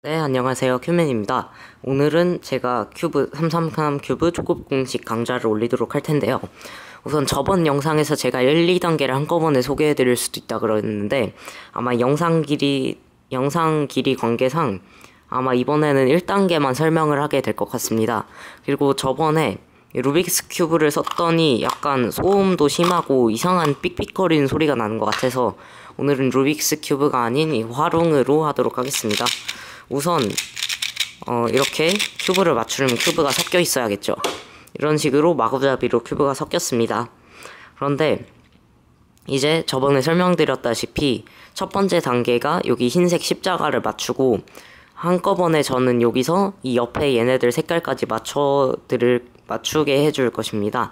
네, 안녕하세요. 큐맨입니다. 오늘은 제가 큐브 333 큐브 초급 공식 강좌를 올리도록 할 텐데요. 우선 저번 영상에서 제가 1, 2단계를 한꺼번에 소개해드릴 수도 있다 그랬는데 아마 영상 길이 관계상 아마 이번에는 1단계만 설명을 하게 될 것 같습니다. 그리고 저번에 루빅스 큐브를 썼더니 약간 소음도 심하고 이상한 삑삑거리는 소리가 나는 것 같아서 오늘은 루빅스 큐브가 아닌 이 화롱으로 하도록 하겠습니다. 우선 이렇게 큐브를 맞추려면 큐브가 섞여 있어야겠죠. 이런 식으로 마구잡이로 큐브가 섞였습니다. 그런데 이제 저번에 설명드렸다시피 첫 번째 단계가 여기 흰색 십자가를 맞추고 한꺼번에 저는 여기서 이 옆에 얘네들 색깔까지 맞추게 해줄 것입니다.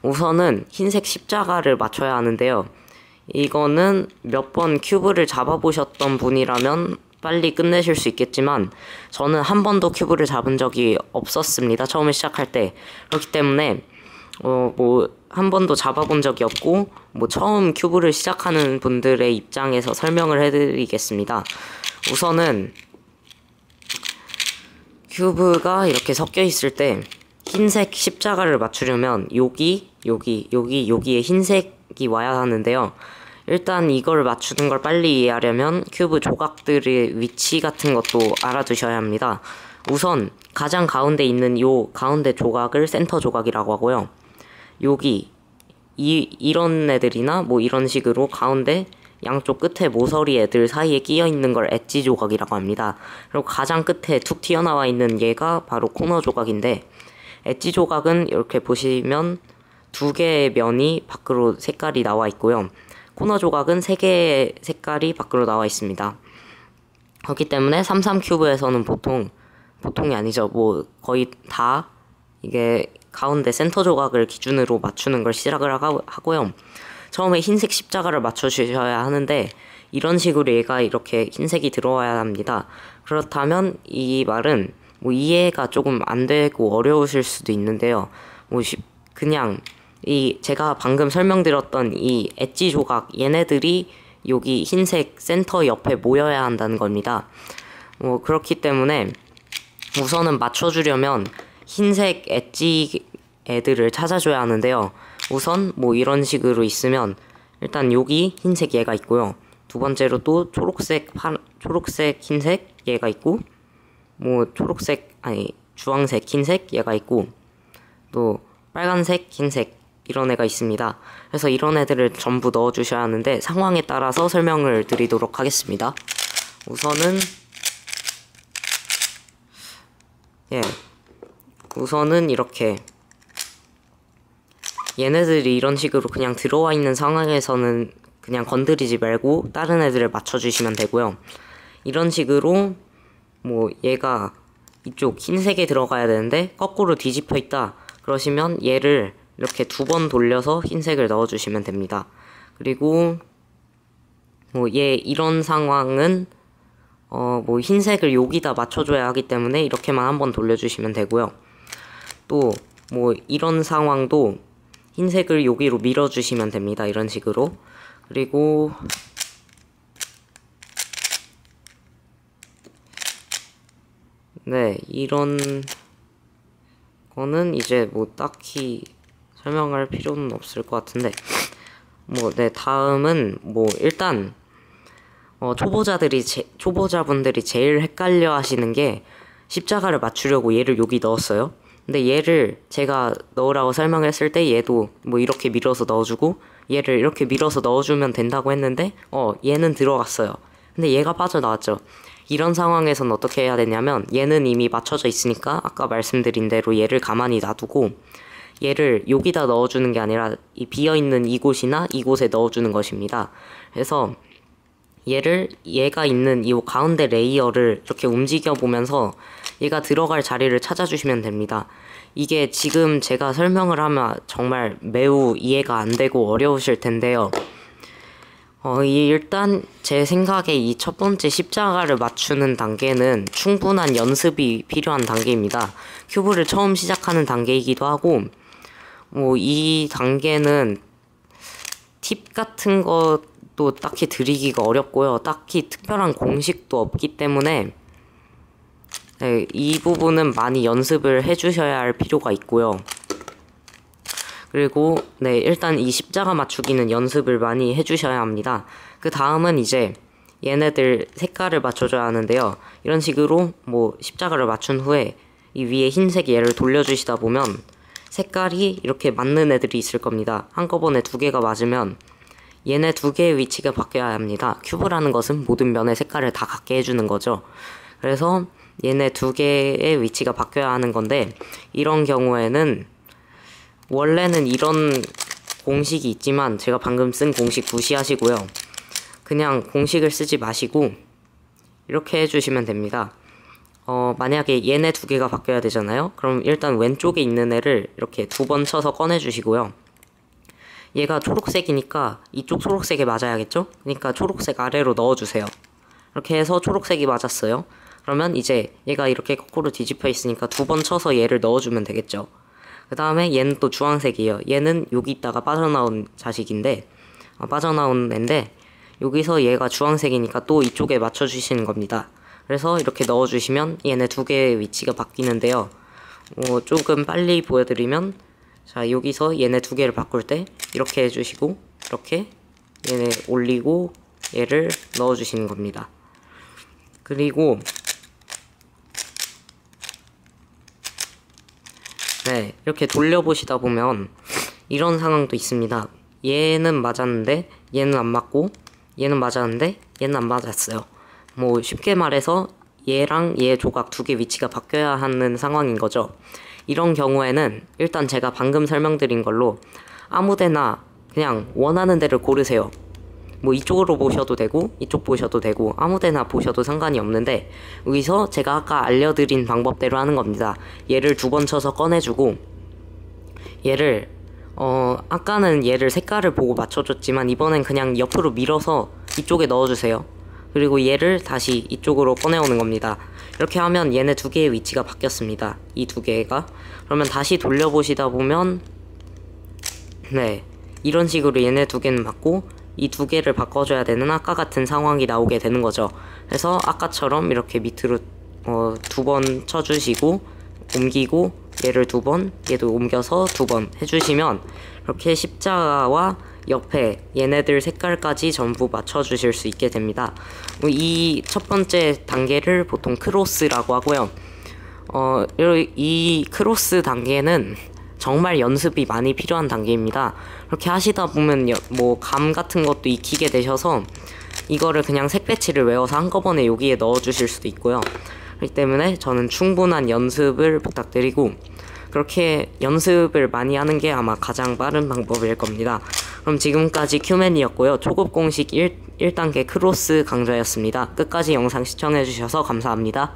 우선은 흰색 십자가를 맞춰야 하는데요. 이거는 몇 번 큐브를 잡아보셨던 분이라면 빨리 끝내실 수 있겠지만 저는 한 번도 큐브를 잡은 적이 없었습니다. 처음에 시작할 때. 그렇기 때문에 한 번도 잡아본 적이 없고 처음 큐브를 시작하는 분들의 입장에서 설명을 해드리겠습니다. 우선은 큐브가 이렇게 섞여 있을 때 흰색 십자가를 맞추려면 여기에 흰색이 와야 하는데요. 일단 이걸 맞추는 걸 빨리 이해하려면 큐브 조각들의 위치 같은 것도 알아두셔야 합니다. 우선 가장 가운데 있는 요 가운데 조각을 센터 조각이라고 하고요. 여기 이런 애들이나 이런 식으로 가운데 양쪽 끝에 모서리 애들 사이에 끼어 있는 걸 엣지 조각이라고 합니다. 그리고 가장 끝에 툭 튀어나와 있는 얘가 바로 코너 조각인데 엣지 조각은 이렇게 보시면 두 개의 면이 밖으로 색깔이 나와 있고요. 코너 조각은 3개의 색깔이 밖으로 나와 있습니다. 그렇기 때문에 33큐브에서는 보통이 아니죠. 거의 다 이게 가운데 센터 조각을 기준으로 맞추는 걸 시작을 하고요. 처음에 흰색 십자가를 맞춰주셔야 하는데 이런 식으로 얘가 이렇게 흰색이 들어와야 합니다. 그렇다면 이 말은 이해가 조금 안 되고 어려우실 수도 있는데요. 그냥 제가 방금 설명드렸던 이 엣지 조각 얘네들이 여기 흰색 센터 옆에 모여야 한다는 겁니다. 그렇기 때문에 우선은 맞춰주려면 흰색 엣지 애들을 찾아줘야 하는데요. 우선 이런 식으로 있으면 일단 여기 흰색 얘가 있고요. 두 번째로 또 초록색 흰색 얘가 있고 주황색 흰색 얘가 있고 또 빨간색 흰색 이런 애가 있습니다. 그래서 이런 애들을 전부 넣어주셔야 하는데 상황에 따라서 설명을 드리도록 하겠습니다. 우선은 이렇게 얘네들이 이런 식으로 그냥 들어와 있는 상황에서는 그냥 건드리지 말고 다른 애들을 맞춰주시면 되고요. 이런 식으로 얘가 이쪽 흰색에 들어가야 되는데 거꾸로 뒤집혀 있다 그러시면 얘를 이렇게 2번 돌려서 흰색을 넣어주시면 됩니다. 그리고 이런 상황은 흰색을 여기다 맞춰줘야 하기 때문에 이렇게만 한번 돌려주시면 되고요. 또 이런 상황도 흰색을 여기로 밀어주시면 됩니다. 이런 식으로. 그리고 이런 거는 이제 딱히 설명할 필요는 없을 것 같은데 다음은 일단 초보자분들이 제일 헷갈려 하시는 게 십자가를 맞추려고 얘를 여기 넣었어요. 근데 얘를 제가 넣으라고 설명했을 때 얘도 이렇게 밀어서 넣어주고 얘를 이렇게 밀어서 넣어주면 된다고 했는데 얘는 들어갔어요. 근데 얘가 빠져나왔죠. 이런 상황에서는 어떻게 해야 되냐면 얘는 이미 맞춰져 있으니까 아까 말씀드린 대로 얘를 가만히 놔두고 얘를 여기다 넣어주는 게 아니라 이 비어있는 이곳이나 이곳에 넣어주는 것입니다. 그래서 얘가 있는 이 가운데 레이어를 이렇게 움직여 보면서 얘가 들어갈 자리를 찾아주시면 됩니다. 이게 지금 제가 설명을 하면 정말 매우 이해가 안 되고 어려우실 텐데요. 일단 제 생각에 이 첫 번째 십자가를 맞추는 단계는 충분한 연습이 필요한 단계입니다. 큐브를 처음 시작하는 단계이기도 하고 이 단계는 팁 같은 것도 딱히 드리기가 어렵고요. 딱히 특별한 공식도 없기 때문에 네, 이 부분은 많이 연습을 해주셔야 할 필요가 있고요. 그리고 네, 일단 이 십자가 맞추기는 연습을 많이 해주셔야 합니다. 그 다음은 이제 얘네들 색깔을 맞춰줘야 하는데요. 이런 식으로 뭐 십자가를 맞춘 후에 이 위에 흰색 얘를 돌려주시다 보면 색깔이 이렇게 맞는 애들이 있을 겁니다. 한꺼번에 두 개가 맞으면 얘네 두 개의 위치가 바뀌어야 합니다. 큐브라는 것은 모든 면의 색깔을 다 같게 해주는 거죠. 그래서 얘네 두 개의 위치가 바뀌어야 하는 건데, 이런 경우에는 원래는 이런 공식이 있지만 제가 방금 쓴 공식 무시하시고요. 그냥 공식을 쓰지 마시고 이렇게 해주시면 됩니다. 만약에 얘네 두 개가 바뀌어야 되잖아요. 그럼 일단 왼쪽에 있는 애를 이렇게 두 번 쳐서 꺼내주시고요. 얘가 초록색이니까 이쪽 초록색에 맞아야겠죠? 그러니까 초록색 아래로 넣어주세요. 이렇게 해서 초록색이 맞았어요. 그러면 이제 얘가 이렇게 거꾸로 뒤집혀 있으니까 두 번 쳐서 얘를 넣어주면 되겠죠. 그 다음에 얘는 또 주황색이에요. 얘는 여기 있다가 빠져나온 자식인데, 빠져나온 애인데, 여기서 얘가 주황색이니까 또 이쪽에 맞춰주시는 겁니다. 그래서 이렇게 넣어주시면 얘네 두 개의 위치가 바뀌는데요. 조금 빨리 보여드리면, 자, 여기서 얘네 두 개를 바꿀 때 이렇게 해주시고, 이렇게 얘네 올리고 얘를 넣어주시는 겁니다. 그리고 네, 이렇게 돌려보시다 보면 이런 상황도 있습니다. 얘는 맞았는데 얘는 안 맞고, 얘는 맞았는데 얘는 안 맞았어요. 뭐 쉽게 말해서 얘랑 얘 조각 두 개 위치가 바뀌어야 하는 상황인 거죠. 이런 경우에는 일단 제가 방금 설명드린 걸로 아무데나 그냥 원하는 데를 고르세요. 뭐 이쪽으로 보셔도 되고 이쪽 보셔도 되고 아무데나 보셔도 상관이 없는데, 여기서 제가 아까 알려드린 방법대로 하는 겁니다. 얘를 두 번 쳐서 꺼내주고, 얘를 아까는 얘를 색깔을 보고 맞춰줬지만 이번엔 그냥 옆으로 밀어서 이쪽에 넣어주세요. 그리고 얘를 다시 이쪽으로 꺼내오는 겁니다. 이렇게 하면 얘네 두 개의 위치가 바뀌었습니다. 이 두 개가. 그러면 다시 돌려보시다 보면 네, 이런 식으로 얘네 두 개는 맞고 이 두 개를 바꿔줘야 되는 아까 같은 상황이 나오게 되는 거죠. 그래서 아까처럼 이렇게 밑으로 두 번 쳐주시고 옮기고 얘를 두 번, 얘도 옮겨서 두 번 해주시면 이렇게 십자가와 옆에 얘네들 색깔까지 전부 맞춰주실 수 있게 됩니다. 이 첫 번째 단계를 보통 크로스라고 하고요. 이 크로스 단계는 정말 연습이 많이 필요한 단계입니다. 그렇게 하시다 보면 뭐 감 같은 것도 익히게 되셔서 이거를 그냥 색배치를 외워서 한꺼번에 여기에 넣어주실 수도 있고요. 그렇기 때문에 저는 충분한 연습을 부탁드리고, 그렇게 연습을 많이 하는 게 아마 가장 빠른 방법일 겁니다. 그럼 지금까지 큐맨이었고요. 초급 공식 1단계 크로스 강좌였습니다. 끝까지 영상 시청해주셔서 감사합니다.